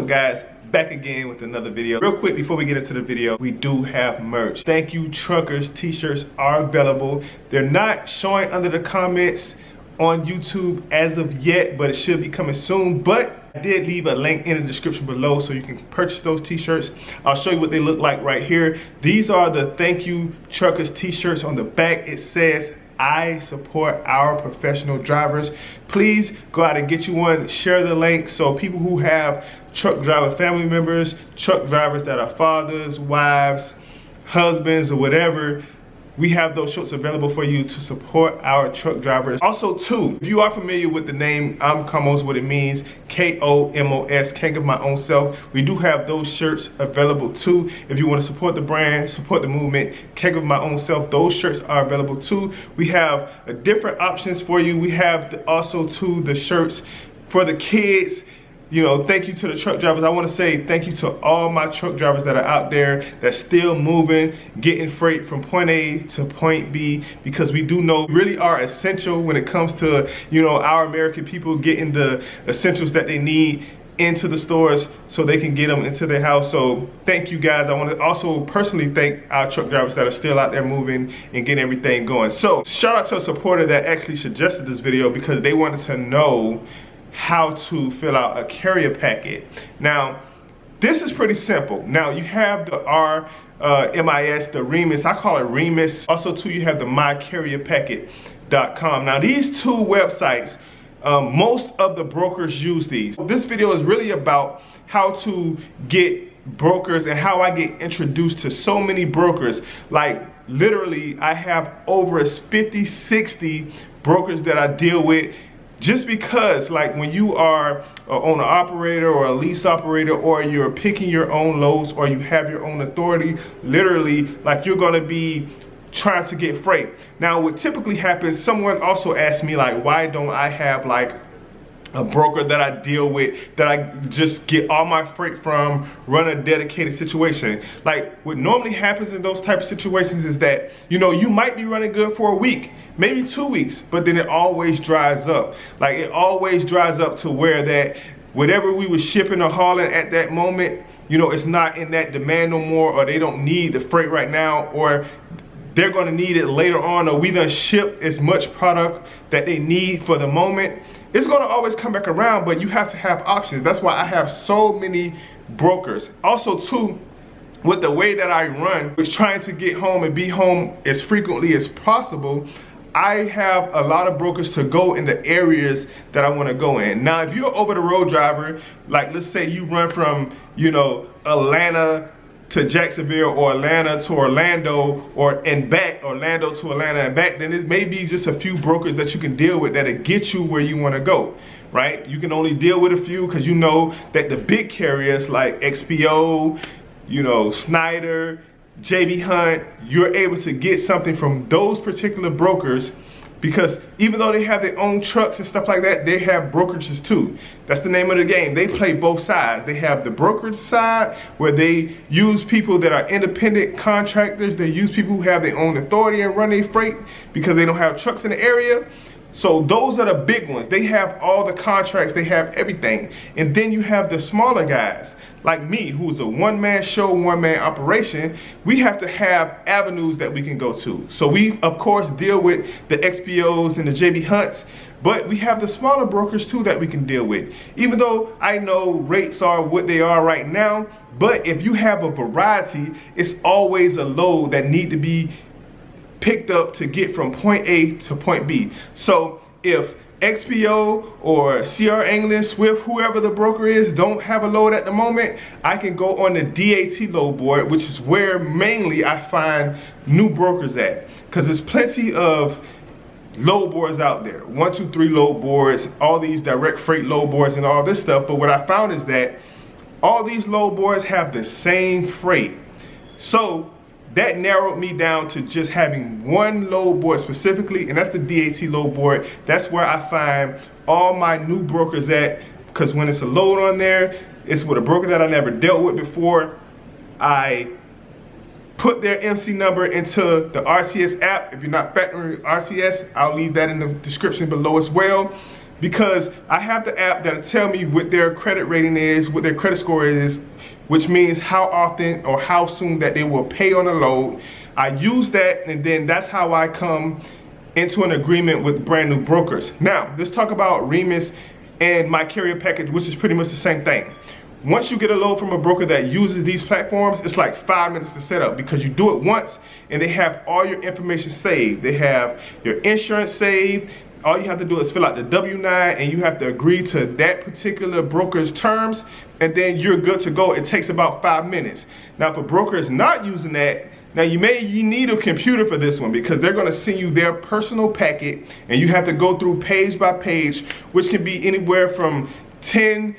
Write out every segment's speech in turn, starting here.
up guys, back again with another video. Real quick before we get into the video, we do have merch. Thank you truckers t-shirts are available. They're not showing under the comments on YouTube as of yet, but it should be coming soon. But I did leave a link in the description below so you can purchase those t-shirts. I'll show you what they look like right here. These are the thank you truckers t-shirts. On the back it says I support our professional drivers. Please go out and get you one. Share the link so people who have truck driver family members, truck drivers that are fathers, wives, husbands, or whatever, we have those shirts available for you to support our truck drivers. Also too, if you are familiar with the name I'm Kamos, what it means, K-O-M-O-S, Can't Give My Own Self, we do have those shirts available too. If you want to support the brand, support the movement, Can't Give My Own Self, those shirts are available too. We have different options for you. We have also too the shirts for the kids. You know, thank you to the truck drivers. I want to say thank you to all my truck drivers that are out there that's still moving, getting freight from point A to point B, because we do know really are essential when it comes to, you know, our American people getting the essentials that they need into the stores so they can get them into their house. So thank you guys. I want to also personally thank our truck drivers that are still out there moving and getting everything going. So shout out to a supporter that actually suggested this video because they wanted to know how to fill out a carrier packet. Now, this is pretty simple. Now, you have the RMIS, the Remus, I call it Remus. Also, too, you have the mycarrierpacket.com. Now, these two websites, most of the brokers use these. This video is really about how to get brokers and how I get introduced to so many brokers. Like, literally, I have over 50, 60 brokers that I deal with. Just because, like, when you are an owner operator or a lease operator, or you're picking your own loads, or you have your own authority, literally, like, you're gonna be trying to get freight. Now, what typically happens, someone also asked me, like, why don't I have, like, a broker that I deal with, that I just get all my freight from, run a dedicated situation. Like, what normally happens in those type of situations is that, you know, you might be running good for a week, maybe 2 weeks, but then it always dries up. Like, it always dries up to where that whatever we were shipping or hauling at that moment, you know, it's not in that demand no more, or they don't need the freight right now, or they're gonna need it later on, or we done shipped as much product that they need for the moment. It's gonna always come back around, but you have to have options. That's why I have so many brokers. Also too, with the way that I run, is trying to get home and be home as frequently as possible, I have a lot of brokers to go in the areas that I wanna go in. Now, if you're an over-the-road driver, like let's say you run from, you know, Atlanta to Jacksonville, or Atlanta to Orlando, or and back, Orlando to Atlanta and back, then it may be just a few brokers that you can deal with that'll get you where you want to go, right? You can only deal with a few because you know that the big carriers like XPO, you know, Snyder, JB Hunt, you're able to get something from those particular brokers, because even though they have their own trucks and stuff like that, they have brokerages too. That's the name of the game. They play both sides. They have the brokerage side where they use people that are independent contractors. They use people who have their own authority and run their freight because they don't have trucks in the area. So those are the big ones. They have all the contracts, they have everything. And then you have the smaller guys, like me, who's a one-man show, one-man operation. We have to have avenues that we can go to. So we, of course, deal with the XPOs and the JB Hunts, but we have the smaller brokers too that we can deal with. Even though I know rates are what they are right now, but if you have a variety, it's always a load that need to be picked up to get from point A to point B. So if XPO or CR England, Swift, whoever the broker is, don't have a load at the moment, I can go on the DAT load board, which is where mainly I find new brokers at, because there's plenty of load boards out there, 1, 2, 3 load boards, all these direct freight load boards and all this stuff. But what I found is that all these load boards have the same freight. So that narrowed me down to just having one load board specifically, and that's the DAT load board. That's where I find all my new brokers at, because when it's a load on there, it's with a broker that I never dealt with before. I put their MC number into the RTS app. If you're not factoring RTS, I'll leave that in the description below as well. because I have the app that'll tell me what their credit rating is, what their credit score is, which means how often or how soon that they will pay on a load. I use that, and then that's how I come into an agreement with brand new brokers. Now, let's talk about Remis and My Carrier Package, which is pretty much the same thing. Once you get a load from a broker that uses these platforms, it's like 5 minutes to set up, because you do it once and they have all your information saved. They have your insurance saved. All you have to do is fill out the W-9, and you have to agree to that particular broker's terms, and then you're good to go. It takes about 5 minutes. Now, if a broker is not using that, now you need a computer for this one, because they're gonna send you their personal packet, and you have to go through page by page, which can be anywhere from 10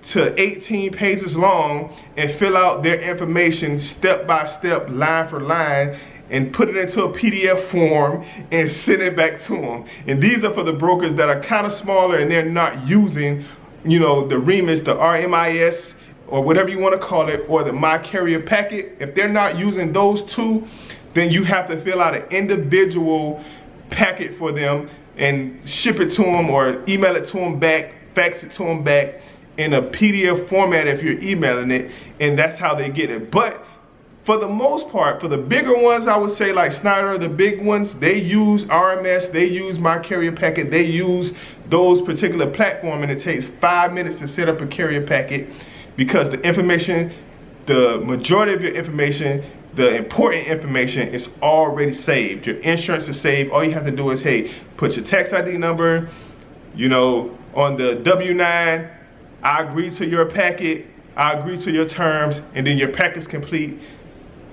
to 18 pages long, and fill out their information step by step, line for line, and put it into a PDF form and send it back to them. And these are for the brokers that are kind of smaller and they're not using, you know, the Remis, the RMIS, or whatever you want to call it, or the My Carrier Packet. If they're not using those two, then you have to fill out an individual packet for them and ship it to them, or email it to them back, fax it to them back in a PDF format if you're emailing it, and that's how they get it. But for the most part, for the bigger ones, I would say like Snyder, the big ones, they use RMS, they use My Carrier Packet, they use those particular platform, and it takes 5 minutes to set up a carrier packet, because the information, the majority of your information, the important information is already saved. Your insurance is saved. All you have to do is, hey, put your tax ID number, you know, on the W-9, I agree to your packet, I agree to your terms, and then your packet's complete.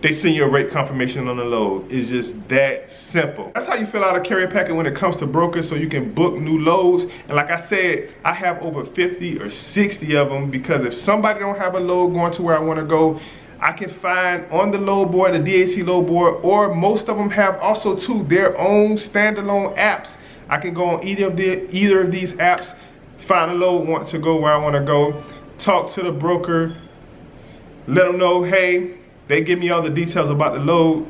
They send you a rate confirmation on the load. It's just that simple. That's how you fill out a carrier packet when it comes to brokers, so you can book new loads. And like I said, I have over 50 or 60 of them, because if somebody don't have a load going to where I want to go, I can find on the load board, the DAC load board, or most of them have also too their own standalone apps. I can go on either of these apps, find a load, want to go where I want to go, talk to the broker, let them know, hey, they give me all the details about the load,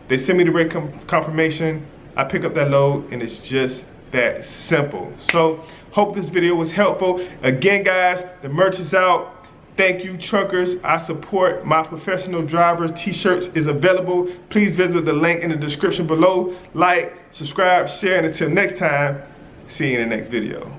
they send me the rate confirmation, I pick up that load, and it's just that simple. So, hope this video was helpful. Again, guys, the merch is out. Thank you, truckers. I support my professional drivers. T-shirts is available. Please visit the link in the description below. Like, subscribe, share, and until next time, see you in the next video.